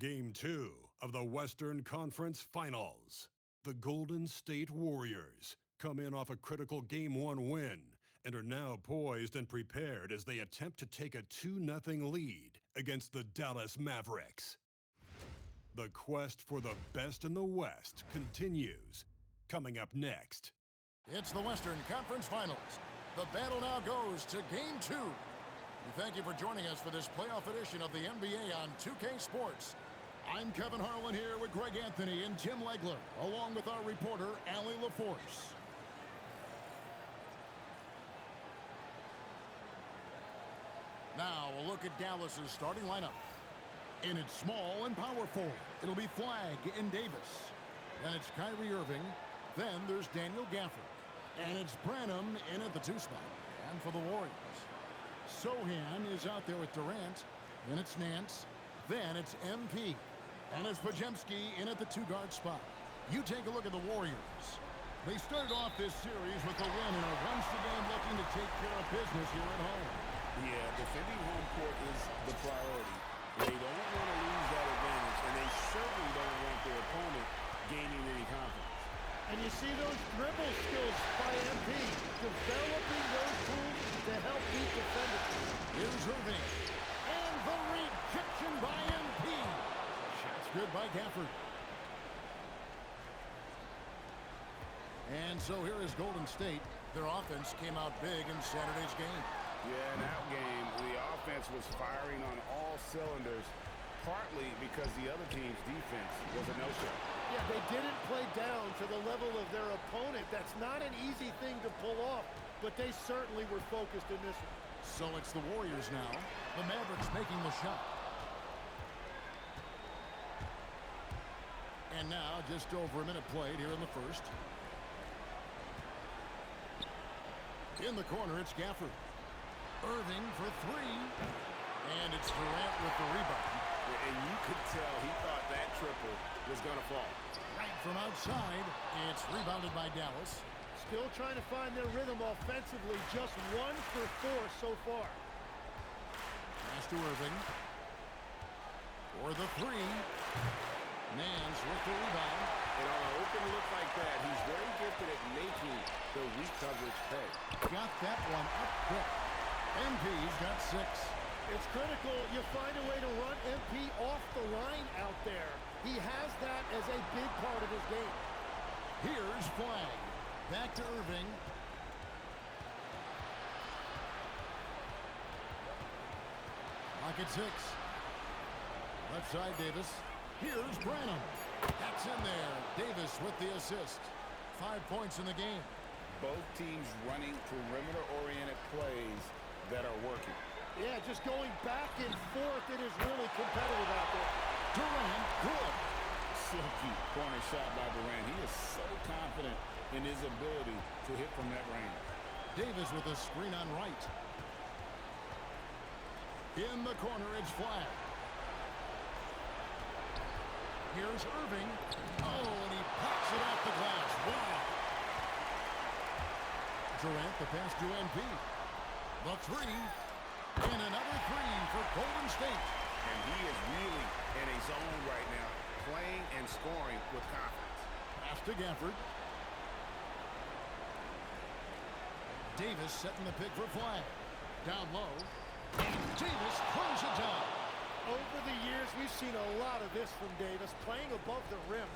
Game 2 of the Western Conference Finals. The Golden State Warriors come in off a critical Game 1 win and are now poised and prepared as they attempt to take a 2-0 lead against the Dallas Mavericks. The quest for the best in the West continues. Coming up next. It's the Western Conference Finals. The battle now goes to Game 2. We thank you for joining us for this playoff edition of the NBA on 2K Sports. I'm Kevin Harlan here with Greg Anthony and Tim Legler, along with our reporter, Allie LaForce. Now a look at Dallas's starting lineup. In its small and power forward, it'll be Flagg and Davis. Then it's Kyrie Irving. Then there's Daniel Gafford. And it's Branham in at the 2 spot. And for the Warriors, Sohan is out there with Durant. Then it's Nance. Then it's MP. And it's Podziemski in at the 2 guard spot. You take a look at the Warriors. They started off this series with a win and are once again looking to take care of business here at home. Yeah, defending home court is the priority. They don't want to lose that advantage, and they certainly don't want their opponent gaining any confidence. And you see those dribble skills by MP, developing those tools to help beat defenders. Here's Irving. And the rejection by MP. Shot's good by Gafford. And so here is Golden State. Their offense came out big in Saturday's game. Yeah, in that game, the offense was firing on all cylinders, partly because the other team's defense was a no-show. Yeah, they didn't play down to the level of their opponent. That's not an easy thing to pull off, but they certainly were focused in this one. So it's the Warriors now. The Mavericks making the shot. And now just over a minute played here in the first. In the corner, it's Gafford. Irving for 3. And it's Durant with the rebound. And you could tell he thought that triple was going to fall. Right from outside. It's rebounded by Dallas. Still trying to find their rhythm offensively. Just 1 for 4 so far. Pass to Irving. For the 3. Nance with the rebound. And on an open look like that, he's very gifted at making the weak coverage pay. Got that one up quick. MP's got 6. It's critical you find a way to run MP off the line out there. He has that as a big part of his game. Here's Flagg. Back to Irving. Lock at 6. Left side, Davis. Here's Branham. That's in there. Davis with the assist. 5 points in the game. Both teams running perimeter-oriented plays that are working. Yeah, just going back and forth. It is really competitive out there. Durant, good. Silky corner shot by Durant. He is so confident in his ability to hit from that range. Davis with a screen on right. In the corner, it's Flagg. Here's Irving. Oh, and he pops it off the glass. Wow. Durant, the pass to MP. The 3. And another 3 for Golden State. And he is really in a zone right now, playing and scoring with confidence. Pass to Gafford. Davis setting the pick for Flagg. Down low. And Davis throws it down. Over the years, we've seen a lot of this from Davis, playing above the rim.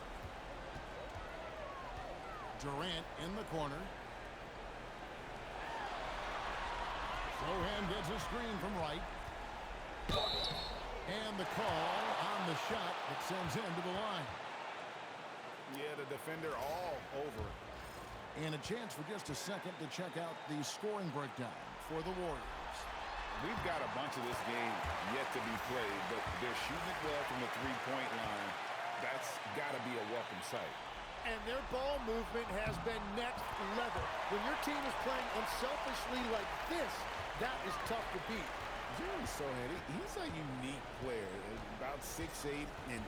Durant in the corner. Sohan gets a screen from right. And the call on the shot that sends him to the line. Yeah, the defender all over. And a chance for just a second to check out the scoring breakdown for the Warriors. We've got a bunch of this game yet to be played, but they're shooting it well from the three-point line. That's got to be a welcome sight. And their ball movement has been next level. When your team is playing unselfishly like this, that is tough to beat. Jeremy Sohan, he's a unique player. About 6'8" and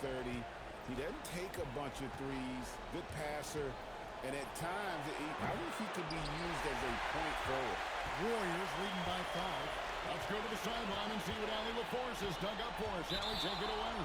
230. He doesn't take a bunch of threes. Good passer. And at times, I think he could be used as a point forward. Warriors leading by 5. Let's go to the sideline and see what Allie LaForce has dug up for us. Allie, take it away.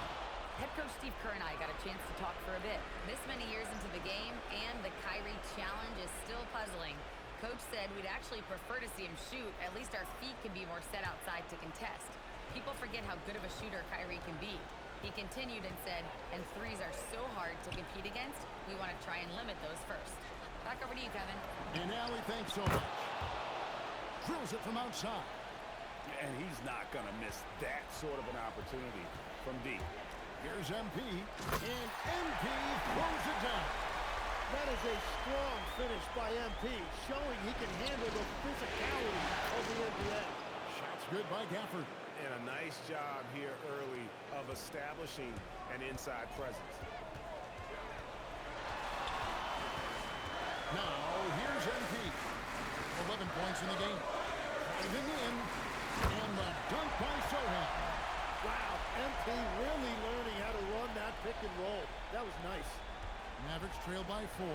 Head coach Steve Kerr and I got a chance to talk for a bit. This many years into the game, and the Kyrie challenge is still puzzling. Coach said we'd actually prefer to see him shoot. At least our feet can be more set outside to contest. People forget how good of a shooter Kyrie can be. He continued and said, and threes are so hard to compete against, we want to try and limit those first. Back over to you, Kevin. And Allie, thanks so much. Drills it from outside. And he's not going to miss that sort of an opportunity from deep. Here's MP, and MP throws it down. That is a strong finish by MP, showing he can handle the physicality of the NBA. Shots good by Gafford. And a nice job here early of establishing an inside presence. Now, here's MP. 11 points in the game. Driving in, and the dunk by Sohan. Wow, MP really learning how to run that pick and roll. That was nice. Mavericks trail by 4.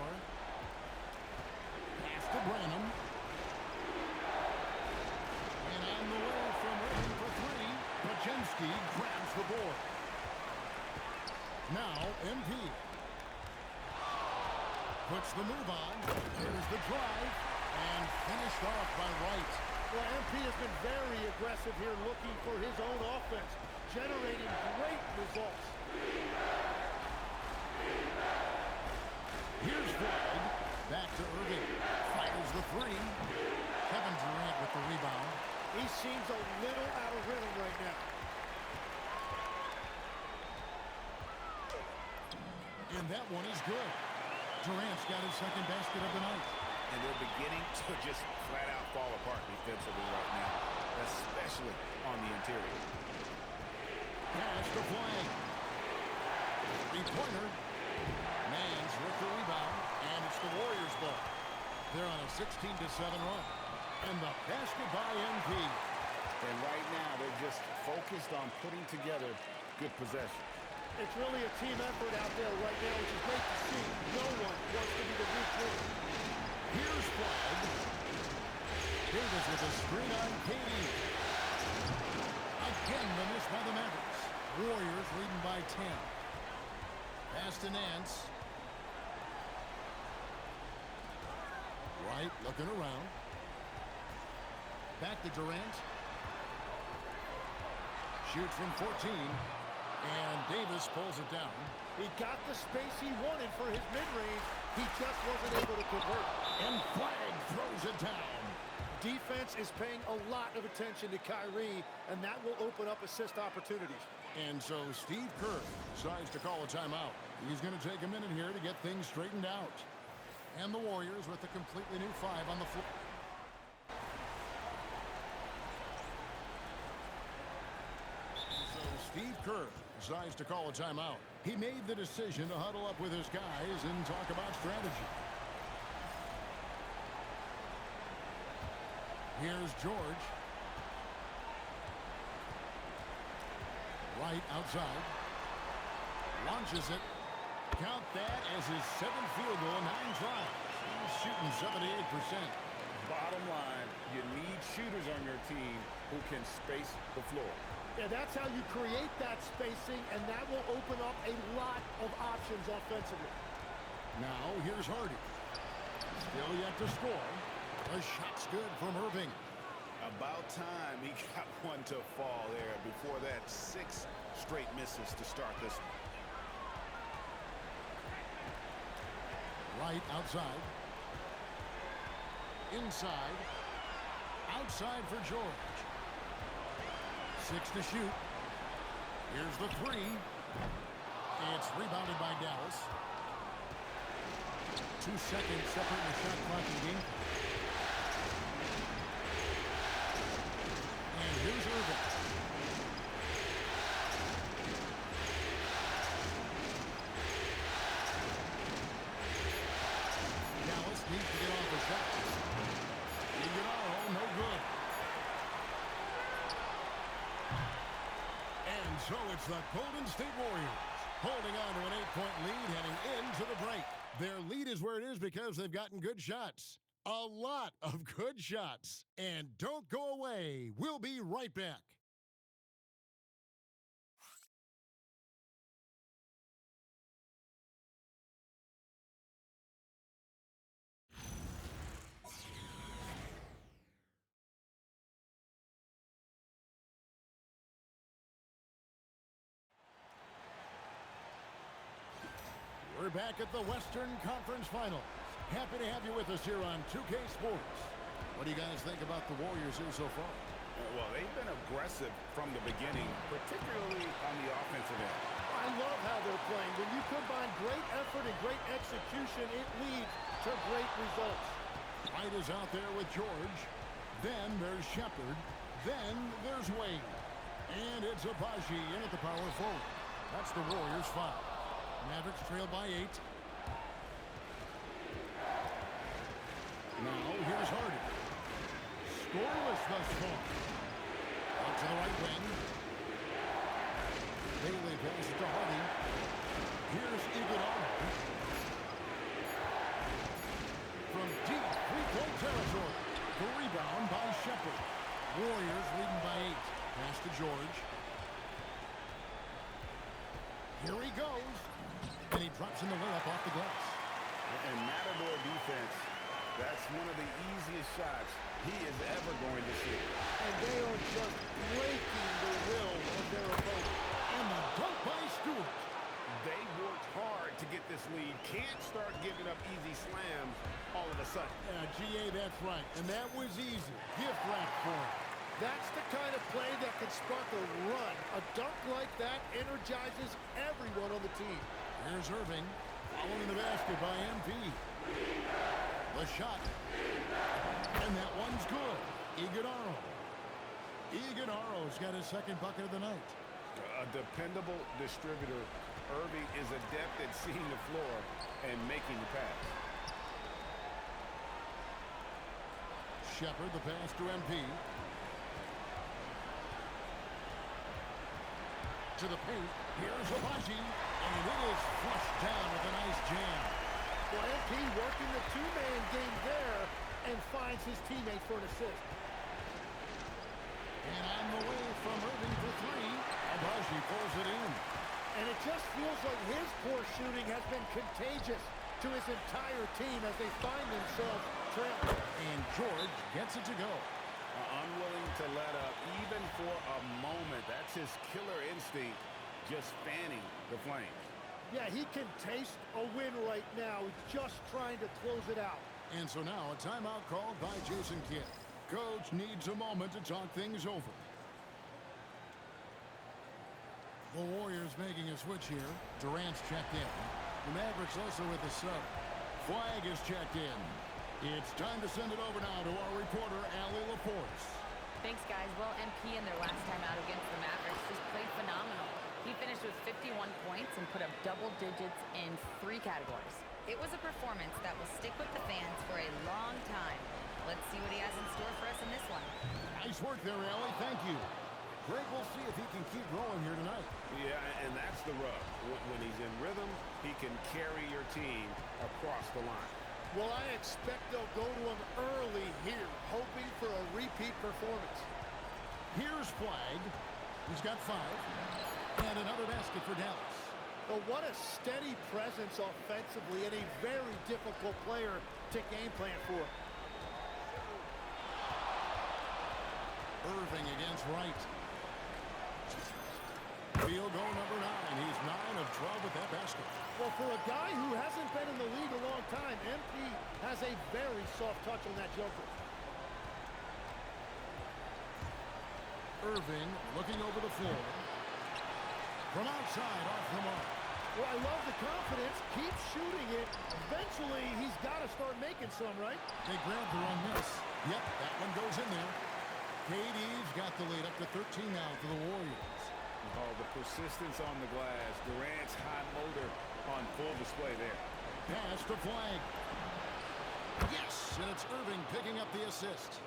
Pass to Branham. And on the way from Irving for 3. Pachinski grabs the board. Now, MP. Puts the move on. Here's the drive. And finished off by Wright. Well, MP has been very aggressive here, looking for his own offense, generating great results. Here's Floyd. Back to Irving. Fires the 3. Kevin Durant with the rebound. He seems a little out of rhythm right now. And that one is good. Durant's got his second basket of the night. And they're beginning to just flat out fall apart defensively right now, especially on the interior. Pass to Flag. Three-pointer. Mans with the rebound, and it's the Warriors' ball. They're on a 16-7 run. And the basket by MP. And right now, they're just focused on putting together good possession. It's really a team effort out there right now, which is great to see. No one wants to be the weak link. Here's Flag. Davis with a screen on KD. Again, the miss by the Mavericks. Warriors leading by 10. Pass to Nance. Wright looking around. Back to Durant. Shoots from 14. And Davis pulls it down. He got the space he wanted for his mid-range. He just wasn't able to convert. And Flag throws it down. Defense is paying a lot of attention to Kyrie, and that will open up assist opportunities. And so Steve Kerr decides to call a timeout. He's going to take a minute here to get things straightened out. And the Warriors with a completely new 5 on the floor. So Steve Kerr decides to call a timeout. He made the decision to huddle up with his guys and talk about strategy. Here's George. Wright outside. Launches it. Count that as his 7th field goal, 9 tries. He's shooting 78%. Bottom line, you need shooters on your team who can space the floor. Yeah, that's how you create that spacing, and that will open up a lot of options offensively. Now, here's Hardy. Still yet to score. The shot's good from Irving. About time he got one to fall there before that 6 straight misses to start this one. Right outside. Inside. Outside for George. 6 to shoot. Here's the 3. It's rebounded by Dallas. 2 seconds separating the shot clock in the game. And here's Irving. Dallas needs to get off the shot. Iguodala, no good. And so it's the Golden State Warriors holding on to an 8-point lead heading into the break. Their lead is where it is because they've gotten good shots. A lot of good shots. And don't go away. We'll be right back. back at the Western Conference Finals. Happy to have you with us here on 2K Sports. What do you guys think about the Warriors here so far? Well, they've been aggressive from the beginning, particularly on the offensive end. I love how they're playing. When you combine great effort and great execution, it leads to great results. White is out there with George. Then there's Shepard. Then there's Wade. And it's Abaji in at the power forward. That's the Warriors' 5. Mavericks trail by 8. Now here's Harden. Scoreless thus far. Out to the right wing. Bailey passes to Hardy. Here's Iguodala. From deep three-point territory. The rebound by Shepard. Warriors leading by 8. Pass to George. Here he goes. And he drops in the layup off the glass. And Matador defense, that's one of the easiest shots he is ever going to see. And they are just breaking the will of their opponent. And the dunk by Stewart. They worked hard to get this lead. Can't start giving up easy slams all of a sudden. GA, that's right. And that was easy. Gift wrap for him. That's the kind of play that can spark a run. A dunk like that energizes everyone on the team. Here's Irving. Following the basket by MP. The shot. And that one's good. Iguodala. Iguodala's got his second bucket of the night. A dependable distributor. Irving is adept at seeing the floor and making the pass. Shepard, the pass to MP. To the paint. Here's Abaji. And it is flushed down with a nice jam. Well, MP working the two-man game there and finds his teammate for an assist. And on the way from Irving for 3. Abaji pulls it in. And it just feels like his poor shooting has been contagious to his entire team as they find themselves trailing. And George gets it to go. Unwilling to let up even for a moment. That's his killer instinct, just fanning the flames. Yeah, he can taste a win right now. He's just trying to close it out. And so now a timeout called by Jason Kidd. Coach needs a moment to talk things over. The Warriors making a switch here. Durant's checked in. The Mavericks also with the sub. Flag is checked in. It's time to send it over now to our reporter, Allie LaForce. Thanks, guys. Well, MP in their last time out against the Mavericks just played phenomenal. He finished with 51 points and put up double digits in 3 categories. It was a performance that will stick with the fans for a long time. Let's see what he has in store for us in this one. Nice work there, Allie. Thank you. Greg, we'll see if he can keep rolling here tonight. Yeah, and that's the rub. When he's in rhythm, he can carry your team across the line. Well, I expect they'll go to him early here, hoping for a repeat performance. Here's Flag. He's got 5. And another basket for Dallas. But what a steady presence offensively and a very difficult player to game plan for. Irving against Wright. Field goal number 9. He's 9 of 12 with that basket. Well, for a guy who hasn't been in the league a long time, MP has a very soft touch on that joker. Irving looking over the floor. From outside, off the mark. Well, I love the confidence. Keep shooting it. Eventually, he's got to start making some, right? They grabbed the wrong miss. Yep, that one goes in there. KD's got the lead up to 13 now for the Warriors. Oh, the persistence on the glass. Durant's high motor on full display there. Pass to Flag. Yes, and it's Irving picking up the assist.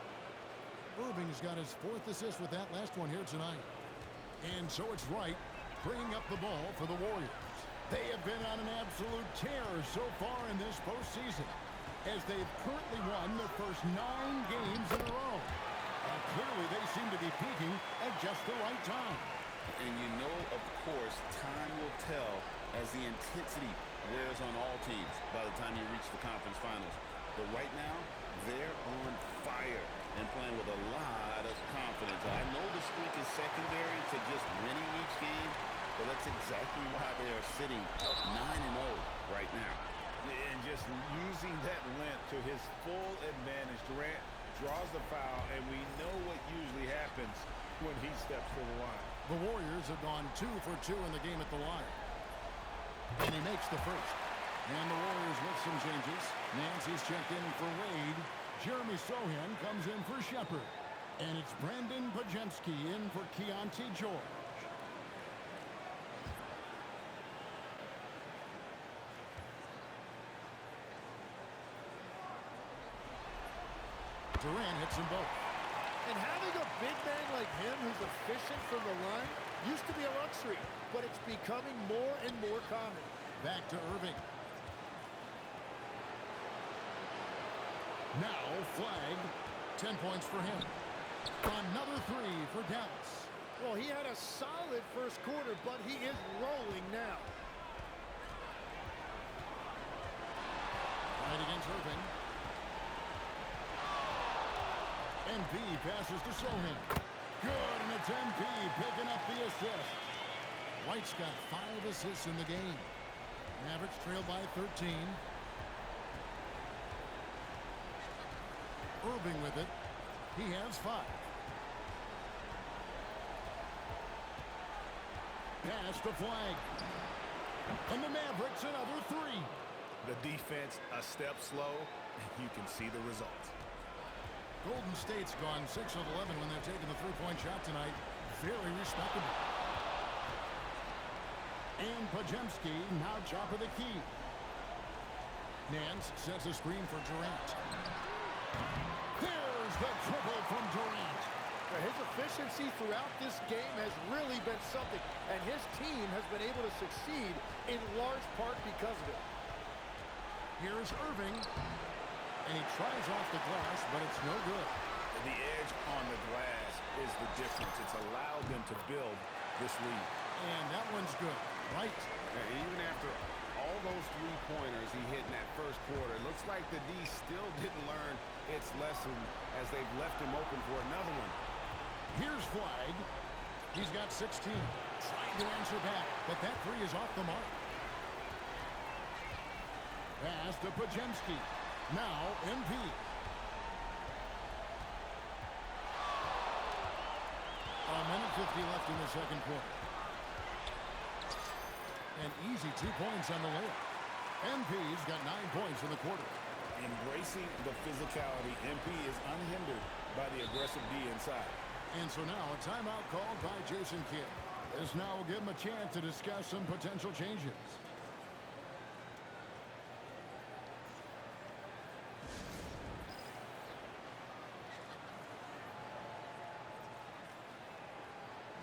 Irving's got his 4th assist with that last one here tonight. And so it's Wright bringing up the ball for the Warriors. They have been on an absolute tear so far in this postseason, as they've currently won their first 9 games in a row. And clearly they seem to be peaking at just the right time. And you know, of course, time will tell as the intensity wears on all teams by the time you reach the conference finals. But right now, they're on fire and playing with a lot of confidence. I know the streak is secondary to just winning each game, but that's exactly why they are sitting 9-0 right now. And just using that length to his full advantage, Durant draws the foul, and we know what usually happens when he steps to the line. The Warriors have gone 2 for 2 in the game at the line. And he makes the first. And the Warriors with some changes. Nancy's checked in for Wade. Jeremy Sohan comes in for Shepard. And it's Brandon Pajemski in for Keontae George. Durant hits them both. And having a big man like him who's efficient from the line used to be a luxury, but it's becoming more and more common. Back to Irving. Now flag. 10 points for him. Another 3 for Dallas. Well, he had a solid first quarter, but he is rolling now. Right against Irving. MP passes to Sohan. Good, and it's MP picking up the assist. White's got 5 assists in the game. Mavericks trail by 13. Irving with it. He has 5. Pass to flag. And the Mavericks another 3. The defense a step slow, and you can see the results. Golden State's gone 6 of 11 when they're taking the three-point shot tonight. Very respectable. And Pajemski now top of the key. Nance sets a screen for Durant. There's the triple from Durant. His efficiency throughout this game has really been something, and his team has been able to succeed in large part because of it. Here's Irving. And he tries off the glass, but it's no good. The edge on the glass is the difference. It's allowed them to build this lead. And that one's good. Right. And even after all those three-pointers he hit in that first quarter, it looks like the D still didn't learn its lesson as they've left him open for another one. Here's flag. He's got 16. Trying to answer back, but that 3 is off the mark. Pass to Pajemski. Now, MP. A minute 50 left in the second quarter. An easy 2 points on the layup. MP's got 9 points in the quarter. Embracing the physicality, MP is unhindered by the aggressive D inside. And so now a timeout called by Jason Kidd. This now will give him a chance to discuss some potential changes.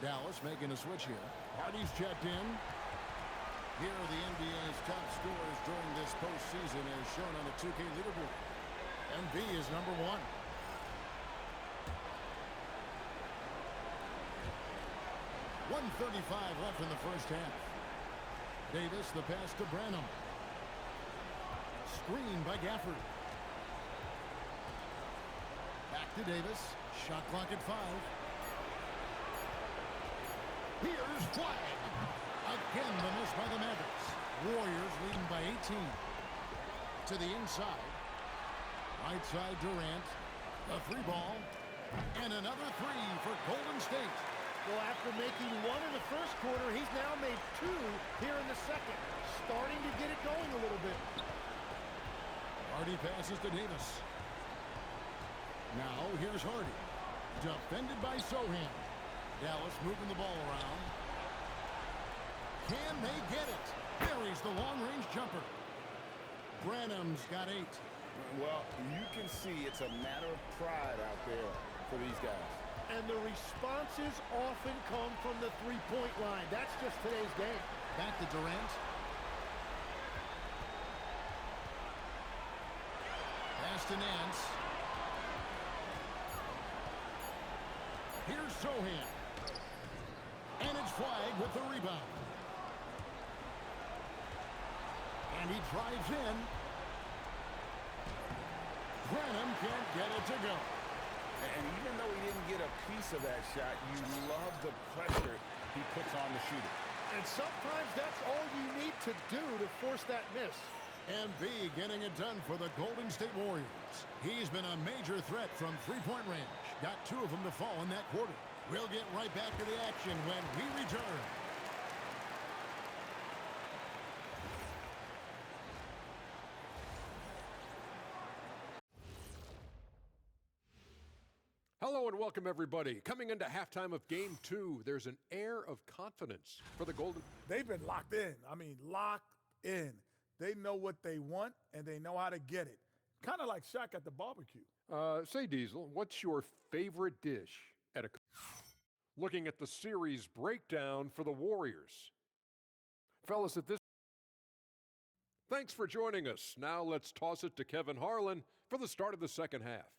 Dallas making a switch here. Hardy's checked in. Here are the NBA's top scorers during this postseason as shown on the 2K leaderboard. MB is number 1. .135 left in the first half. Davis, the pass to Branham. Screen by Gafford. Back to Davis. Shot clock at 5. Here's flag. Again, the miss by the Mavericks. Warriors leading by 18. To the inside. Right side Durant. The 3 ball. And another 3 for Golden State. Well, after making 1 in the first quarter, he's now made 2 here in the second. Starting to get it going a little bit. Hardy passes to Davis. Now here's Hardy. Defended by Sohan. Dallas moving the ball around. Can they get it? Buries the long-range jumper. Branham's got 8. Well, you can see it's a matter of pride out there for these guys. And the responses often come from the three-point line. That's just today's game. Back to Durant. Pass to Nance. Here's Sohan. And it's flagged with the rebound. And he drives in. Branham can't get it to go. And even though he didn't get a piece of that shot, you love the pressure he puts on the shooter. And sometimes that's all you need to do to force that miss. MB getting it done for the Golden State Warriors. He's been a major threat from three-point range. Got 2 of them to fall in that quarter. We'll get right back to the action when we return. Hello and welcome, everybody. Coming into halftime of Game 2, there's an air of confidence for the Golden. They've been locked in. I mean, locked in. They know what they want, and they know how to get it. Kind of like Shaq at the barbecue. Say, Diesel, what's your favorite dish at a... Looking at the series breakdown for the Warriors. Fellas, at this... Thanks for joining us. Now let's toss it to Kevin Harlan for the start of the second half.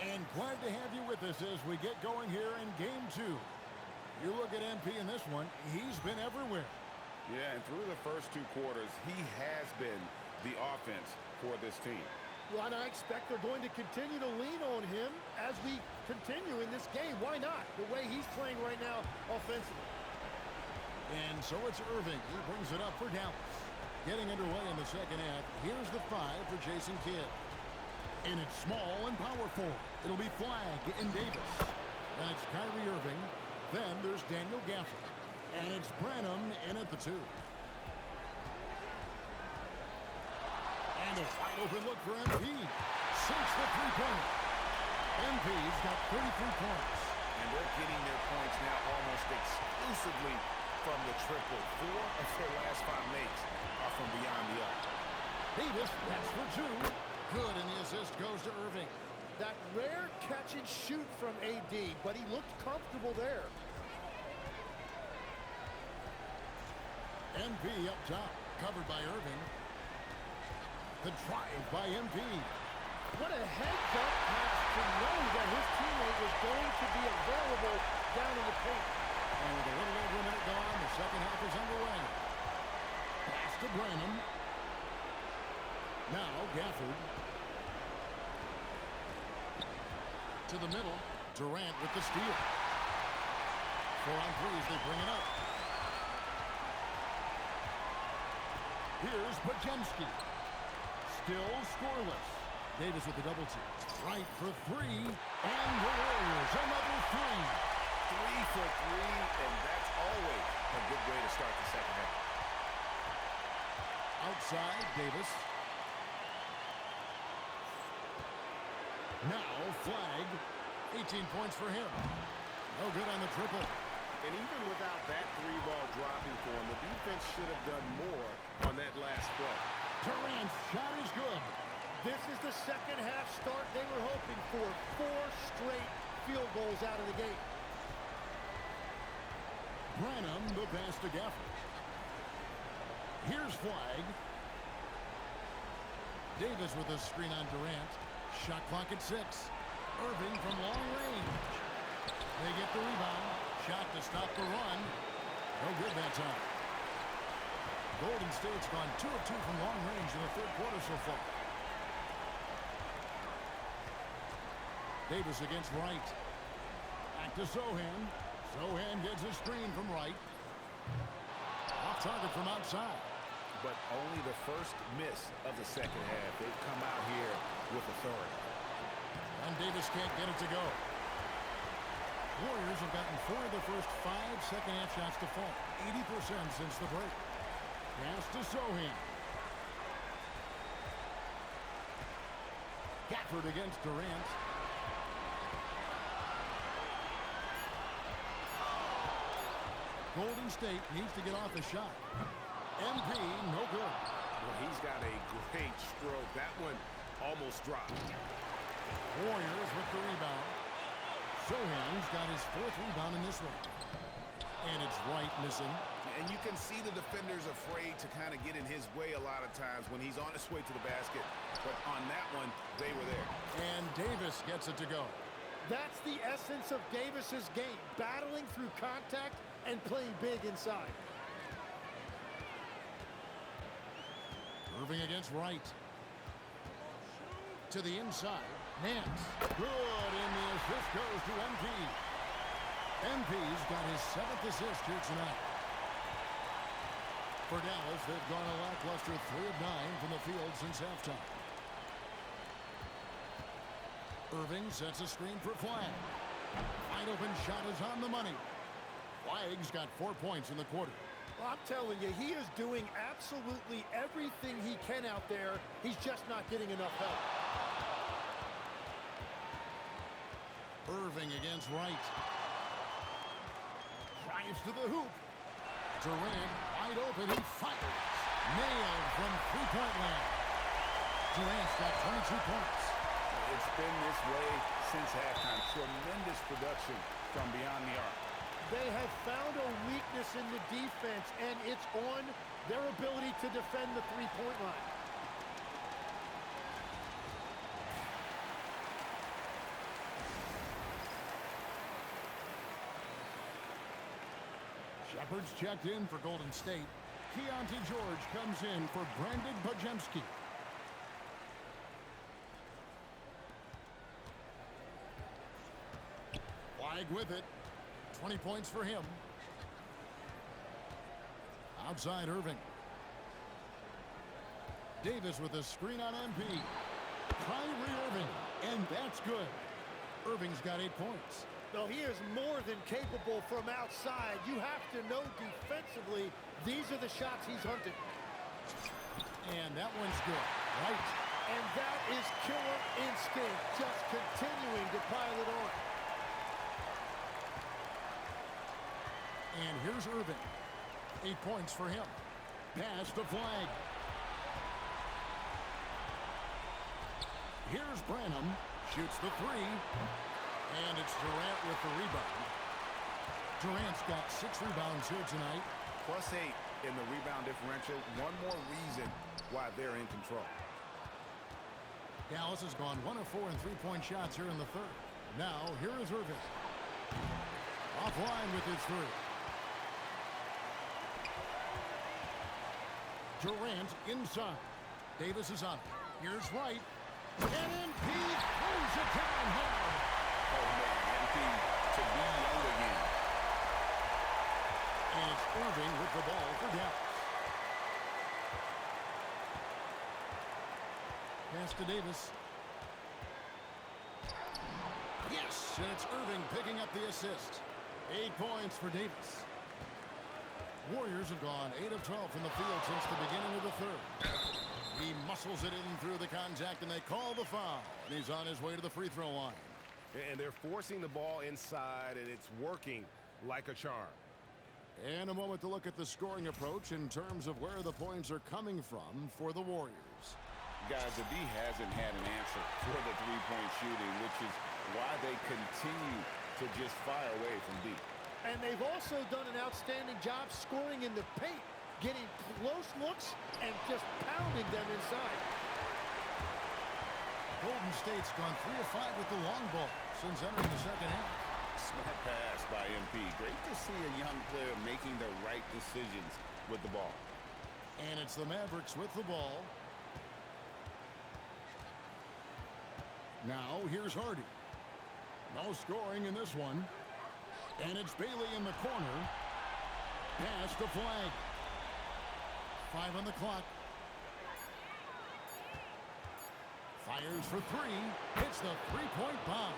And glad to have you with us as we get going here in Game 2. You look at MP in this one, he's been everywhere. Yeah, and through the first 2 quarters, he has been the offense for this team. Well, and I expect they're going to continue to lean on him as we continue in this game. Why not? The way he's playing right now offensively. And so it's Irving. He brings it up for Dallas. Getting underway in the second half, here's the 5 for Jason Kidd. And it's small and powerful. It'll be Flag and Davis. And it's Kyrie Irving. Then there's Daniel Gafford. And it's Branham in at the 2. And a wide open look for MP. Sinks the three-pointer. MP's got 33 points. And they're getting their points now almost exclusively from the triple. 4 of their last 5 makes are from beyond the arc. Davis, that's for 2. Good, and the assist goes to Irving. That rare catch and shoot from AD, but he looked comfortable there. MP up top, covered by Irving. The drive by MP. What a heads-up pass to know that his teammate was going to be available down in the paint. And with a little over a minute gone, the second half is underway. Pass to Branham. Now Gafford. To the middle. Durant with the steal. 4 on 3s, they bring it up. Here's Podziemski. Still scoreless. Davis with the double team. Right for 3. And the Warriors, another 3. 3 for 3, and that's always a good way to start the second half. Outside, Davis. Now, Flag. 18 points for him. No good on the triple. And even without that 3-ball dropping for him, the defense should have done more on that last play. Durant's shot is good. This is the second half start they were hoping for. 4 straight field goals out of the gate. Branham, the pass to Gafford. Here's Flag. Davis with a screen on Durant. Shot clock at 6. Irving from long range. They get the rebound. Shot to stop the run. No good that time. Golden State's gone 2 of 2 from long range in the third quarter so far. Davis against Wright. Back to Sohan. Sohan gets a screen from Wright. Off target from outside. But only the first miss of the second half. They've come out here with authority. And Davis can't get it to go. Warriors have gotten 4 of the first 5 second-half shots to fall. 80% since the break. Pass to Sohan. Gafford against Durant. Golden State needs to get off the shot. MP, no good. Well, he's got a great stroke. That one almost dropped. Warriors with the rebound. Sohan's got his 4th rebound in this one. And it's Wright missing. And you can see the defenders afraid to kind of get in his way a lot of times when he's on his way to the basket. But on that one, they were there. And Davis gets it to go. That's the essence of Davis's game. Battling through contact and playing big inside. Irving against Wright. To the inside. Nance. Good, and the assist goes to MP. MP's got his 7th assist here tonight. For Dallas, they've gone a lackluster 3 of 9 from the field since halftime. Irving sets a screen for Flag. Wide open shot is on the money. Flag's got 4 points in the quarter. Well, I'm telling you, he is doing absolutely everything he can out there. He's just not getting enough help. Irving against Wright. Drives to the hoop. Durant wide open. He fires. Nailed from three-point land. Durant's got 22 points. It's been this way since halftime. Tremendous production from beyond the arc. They have found a weakness in the defense, and it's on their ability to defend the three-point line. Shepard's checked in for Golden State. Keontae George comes in for Brandon Pajemski. Flag with it. 20 points for him. Outside Irving. Davis with a screen on MP. Kyrie Irving, and that's good. Irving's got 8 points. No, he is more than capable from outside. You have to know defensively, these are the shots he's hunting. And that one's good. Right. And that is killer instinct, just continuing to pile it on. And here's Irving. 8 points for him. Pass to Flag. Here's Branham. Shoots the three. And it's Durant with the rebound. Durant's got 6 rebounds here tonight. +8 in the rebound differential. One more reason why they're in control. Dallas has gone 1 of 4 in three-point shots here in the third. Now, here is Irving. Offline with his three. Durant inside. Davis is on. Here's Wright. And MP throws it down hard. Oh, man, MP to be young again. And it's Irving with the ball for Dallas. Pass to Davis. Yes, and it's Irving picking up the assist. 8 points for Davis. Warriors have gone 8 of 12 from the field since the beginning of the third. He muscles it in through the contact, and they call the foul. And he's on his way to the free throw line. And they're forcing the ball inside, and it's working like a charm. And a moment to look at the scoring approach in terms of where the points are coming from for the Warriors. Guys, the D hasn't had an answer for the three-point shooting, which is why they continue to just fire away from deep. And they've also done an outstanding job scoring in the paint, getting close looks and just pounding them inside. Golden State's gone 3 of 5 with the long ball since entering the second half. Smart pass by MP. Great to see a young player making the right decisions with the ball. And it's the Mavericks with the ball. Now here's Hardy. No scoring in this one. And it's Bailey in the corner. Pass to Flag. 5 on the clock. Fires for 3. Hits the three-point bomb.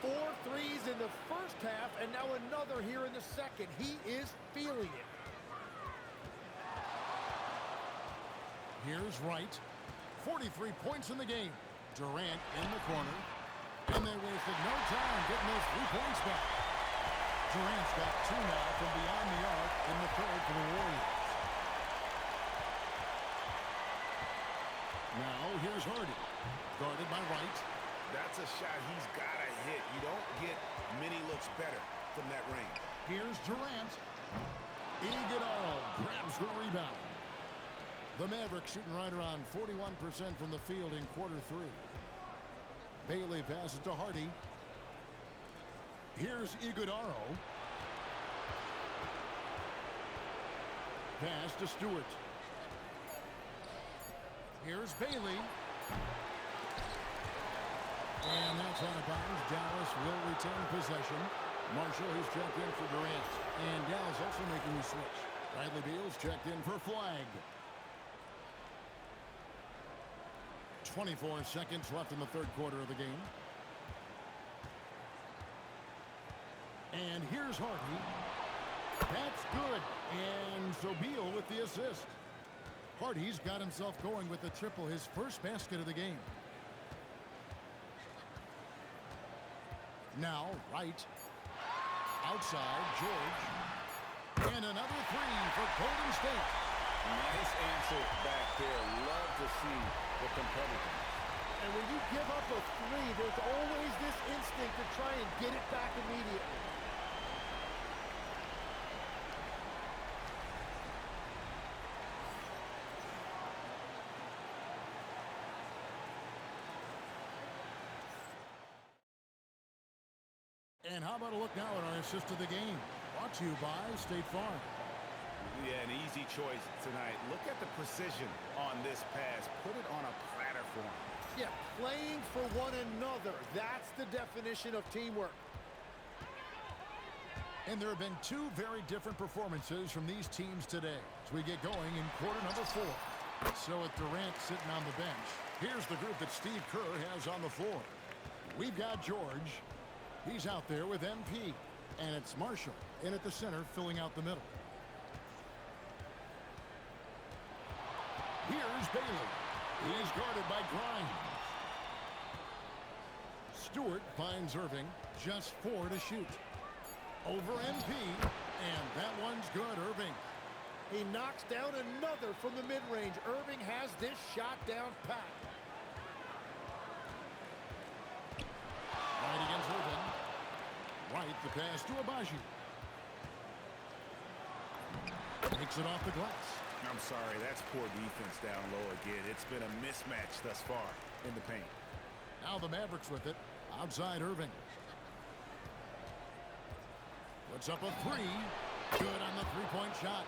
4 threes in the first half, and now another here in the second. He is feeling it. Here's Wright. 43 points in the game. Durant in the corner. And they wasted no time getting those 3 points back. Durant's got 2 now from beyond the arc in the third for the Warriors. Now here's Hardy. Guarded by Wright. That's a shot he's got to hit. You don't get many looks better from that range. Here's Durant. Iguodala grabs the rebound. The Mavericks shooting right around 41% from the field in quarter 3. Bailey passes to Hardy. Here's Iguodala. Pass to Stewart. Here's Bailey. And that's out of bounds. Dallas will retain possession. Marshall has checked in for Durant. And Dallas also making the switch. Bradley Beal's checked in for Flag. 24 seconds left in the third quarter of the game. And here's Hardy. That's good. And so Beal with the assist. Hardy's got himself going with the triple, his first basket of the game. Now, Wright. Outside, George. And another three for Golden State. Nice answer back there. Love to see the competitiveness. And when you give up a three, there's always this instinct to try and get it back immediately. And how about a look now at our assist of the game? Brought to you by State Farm. Yeah, an easy choice tonight. Look at the precision on this pass. Put it on a platter for him. Yeah, playing for one another. That's the definition of teamwork. And there have been two very different performances from these teams today as we get going in quarter number 4. So with Durant sitting on the bench, here's the group that Steve Kerr has on the floor. We've got George. He's out there with MP. And it's Marshall in at the center, filling out the middle. Here's Bailey. He's guarded by Grimes. Stewart finds Irving. Just 4 to shoot. Over MP. And that one's good, Irving. He knocks down another from the mid-range. Irving has this shot down pat. Right against Irving. Right, the pass to Abaji. Takes it off the glass. I'm sorry, that's poor defense down low again. It's been a mismatch thus far in the paint. Now the Mavericks with it. Outside Irving. Puts up a three. Good on the three-point shot.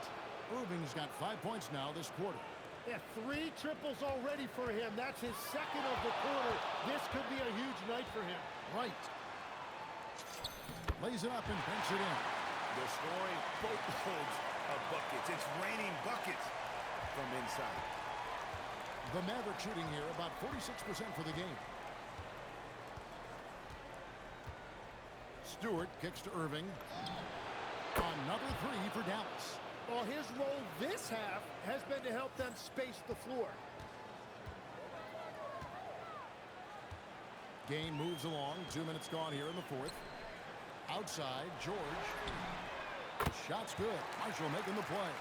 Irving's got 5 points now this quarter. Yeah, 3 triples already for him. That's his second of the quarter. This could be a huge night for him. Right. Lays it up and banks it in. They're scoring boatloads of buckets. It's raining buckets from inside. The Maverick shooting here about 46% for the game. Stewart kicks to Irving. Another three for Dallas. Well, his role this half has been to help them space the floor. Game moves along. 2 minutes gone here in the fourth. Outside, George. Shot's good. Marshall making the play.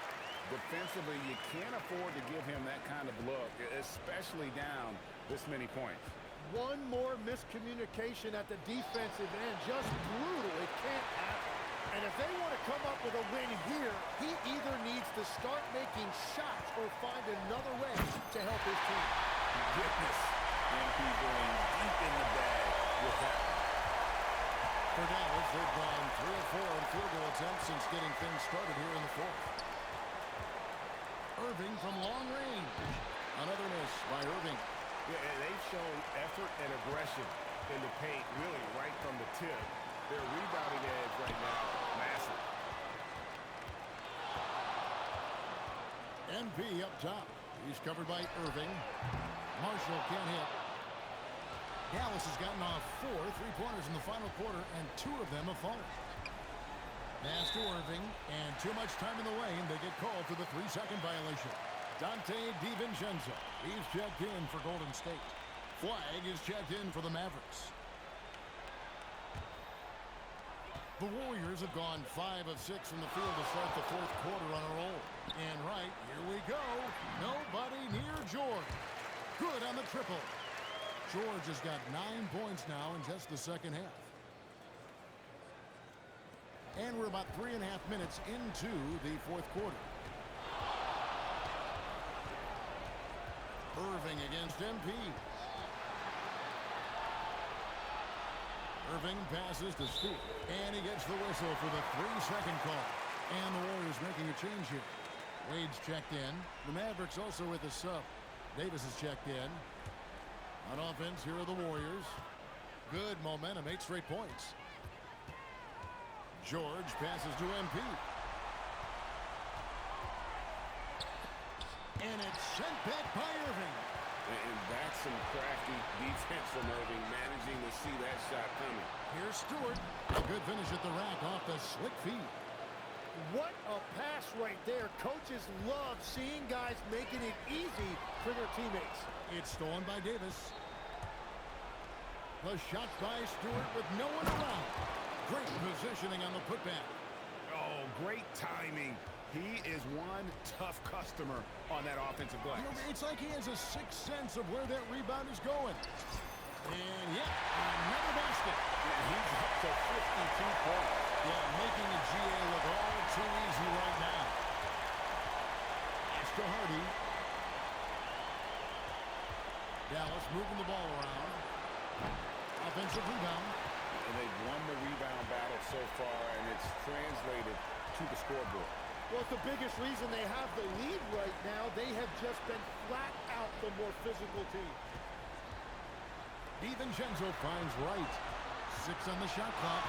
Defensively, you can't afford to give him that kind of look, especially down this many points. One more miscommunication at the defensive end. Just brutal. It can't happen. And if they want to come up with a win here, he either needs to start making shots or find another way to help his team. Goodness. MP going deep in the bag with that. For Dallas, they've gone 3 of 4 in field goal attempts since getting things started here in the fourth. Irving from long range. Another miss by Irving. Yeah, and they've shown effort and aggression in the paint, really right from the tip. Their rebounding edge right now, massive. MP up top. He's covered by Irving. Marshall can't hit. Dallas has gotten off 4 3-pointers in the final quarter, and 2 of them have fallen. Pass to Irving, and too much time in the lane. They get called for the 3-second violation. Dante DiVincenzo. He's checked in for Golden State. Flag is checked in for the Mavericks. The Warriors have gone 5 of 6 from the field to start the fourth quarter on a roll. And right, here we go. Nobody near George. Good on the triple. George has got 9 points now in just the second half. And we're about 3.5 minutes into the fourth quarter. Irving against MP. Irving passes to Stewart. And he gets the whistle for the 3-second call. And the Warriors making a change here. Wade's checked in. The Mavericks also with a sub. Davis is checked in. On offense, here are the Warriors. Good momentum, 8 straight points. George passes to MP. And it's sent back by Irving. And that's some crafty defense from Irving, managing to see that shot coming. Here's Stewart. A good finish at the rack off the slick feet. What a pass right there. Coaches love seeing guys making it easy for their teammates. It's stolen by Davis. The shot by Stewart with no one around. Great positioning on the putback. Oh, great timing. He is one tough customer on that offensive glass. You know, it's like he has a sixth sense of where that rebound is going. And, yeah, another basket. And he's up to 52 points. Yeah, making the GA look all too easy right now. Pass to Hardy. Dallas moving the ball around. Offensive rebound. And they've won the rebound battle so far, and it's translated to the scoreboard. Well, it's the biggest reason they have the lead right now. They have just been flat out the more physical team. DiVincenzo finds Wright. 6 on the shot clock.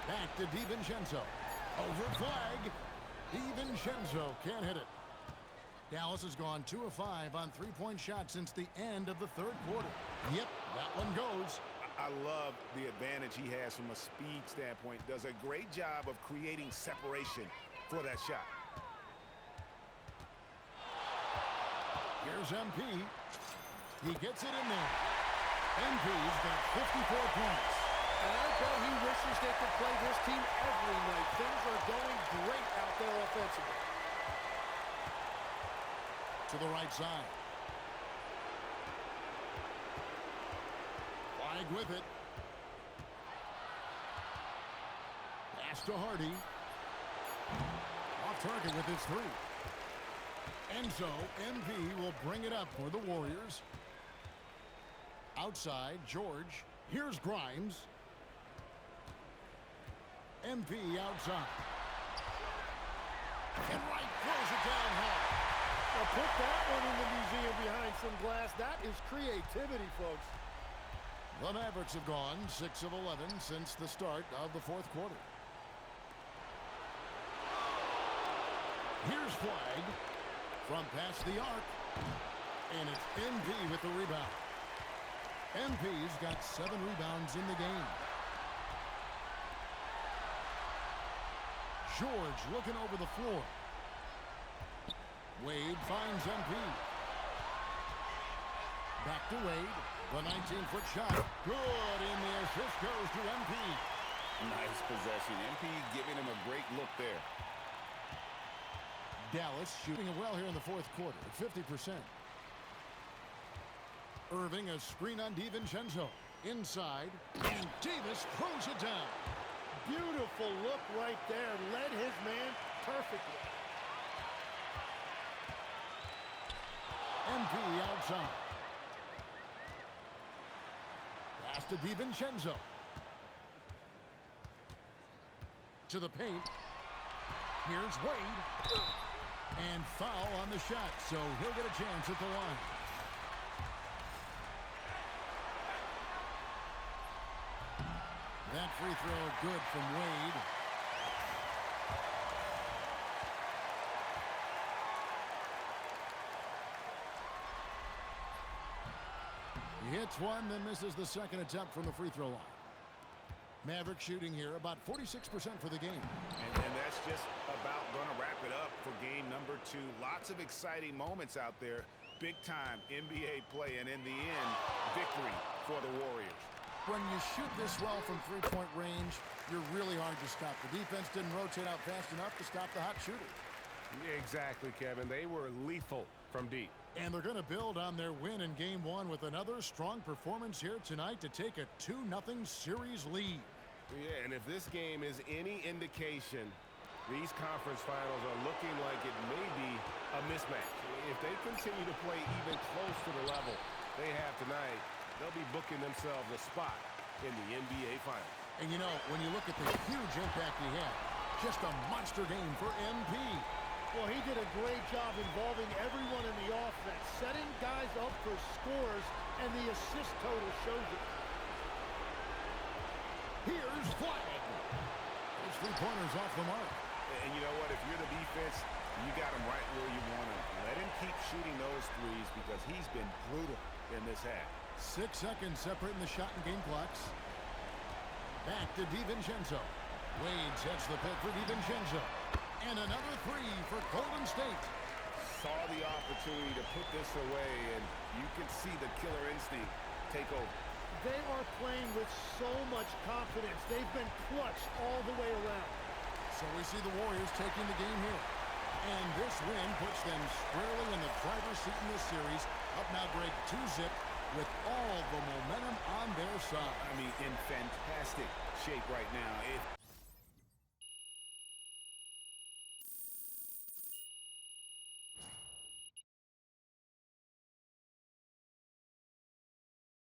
Back to DiVincenzo. Over flag. DiVincenzo can't hit it. Dallas has gone 2 of 5 on 3-point shots since the end of the third quarter. Yep, that one goes. I love the advantage he has from a speed standpoint. Does a great job of creating separation for that shot. Here's MP. He gets it in there. MP's got 54 points. And I bet he wishes they could play this team every night. Things are going great out there offensively. To the right side. Flag with it. Pass to Hardy. Off target with his 3. And so MP will bring it up for the Warriors. Outside, George. Here's Grimes. MP outside. And Wright throws it down hard. Now put that one in the museum behind some glass. That is creativity, folks. The Mavericks have gone 6 of 11 since the start of the fourth quarter. Here's flag from past the arc. And it's MP with the rebound. MP's got 7 rebounds in the game. George looking over the floor. Wade finds MP. Back to Wade. The 19-foot shot. Good, and the assist goes to MP. Nice possession. MP giving him a great look there. Dallas shooting it well here in the fourth quarter at 50%. Irving, a screen on DiVincenzo. Inside, and Davis throws it down. Beautiful look right there. Led his man perfectly. MP outside. Pass to DiVincenzo. To the paint. Here's Wade. And foul on the shot, so he'll get a chance at the line. That free throw good from Wade. He hits one, then misses the second attempt from the free throw line. Maverick shooting here about 46% for the game. And that's just about going to wrap it up for game number 2. Lots of exciting moments out there. Big-time NBA play, and in the end, victory for the Warriors. When you shoot this well from three-point range, you're really hard to stop. The defense didn't rotate out fast enough to stop the hot shooter. Exactly, Kevin. They were lethal from deep. And they're going to build on their win in Game 1 with another strong performance here tonight to take a 2-0 series lead. Yeah, and if this game is any indication, these conference finals are looking like it may be a mismatch. If they continue to play even close to the level they have tonight, they'll be booking themselves a spot in the NBA Finals. And you know, when you look at the huge impact he had, just a monster game for MP. Well, he did a great job involving everyone in the offense, setting guys up for scores, and the assist total shows it. Here's flag. Those 3 pointers off the mark. And you know what? If you're the defense, you got him right where you want him. Let him keep shooting those threes because he's been brutal in this half. 6 seconds separating the shot and game clocks. Back to DiVincenzo. Wade sets the pick for DiVincenzo. And another 3 for Golden State. Saw the opportunity to put this away, and you can see the killer instinct take over. They are playing with so much confidence. They've been clutch all the way around. So we see the Warriors taking the game here. And this win puts them squarely in the driver's seat in this series. Up now, Greg, 2-zip with all the momentum on their side. I mean, in fantastic shape right now.